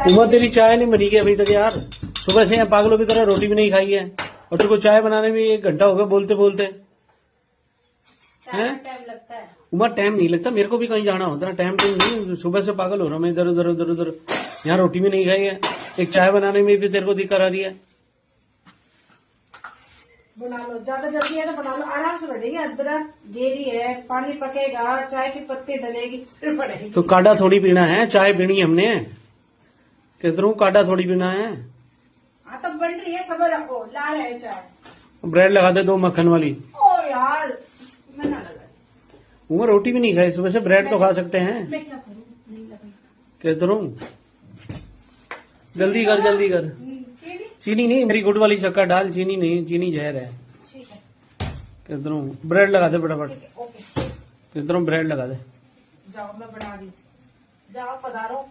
उमर तेरी चाय नहीं बनी है अभी तक यार। सुबह से यहाँ पागलों की तरह रोटी भी नहीं खाई है और तेरे को चाय बनाने में 1 घंटा हो गया बोलते बोलते। टाइम लगता है। उमर टाइम नहीं लगता, मेरे को भी कहीं जाना होता है, टाइम नहीं। सुबह से पागल हो रहा हूँ मैं, इधर उधर उधर उधर। यहाँ रोटी भी नहीं खाई है, एक चाय बनाने में भी तेरे को दिक्कत आ रही है। बना लो, ज्यादा जल्दी है तो बना लो, आराम से बनेगी। अदरक गेरी है, पानी पकेगा, चाय की पत्ती डलेगी, फिर बनेगी। तो काढ़ा थोड़ी पीना है, चाय पीनी है हमने। कहते काढ़ा थोड़ी पीना है। हाँ तो बन रही है, सबर रखो, ला रहे हैं चाय। ब्रेड लगा दे 2 मक्खन वाली। ओ यार मैं ना लगा। उमर रोटी भी नहीं खाई सुबह से, ब्रेड तो खा सकते हैं। मैं क्या करूँ, नहीं लगाई। कहते रहूं जल्दी कर जल्दी कर। चीनी चीनी नहीं, मेरी गुड़ वाली शक्कर डाल, चीनी नहीं, चीनी जहर है। ठीक है, कहते रहूं ब्रेड लगा दे फटाफट। ठीक है, ओके। कहते रहूं ब्रेड लगा दे। जाओ मैं बना रही हूँ, जाओ पधारो।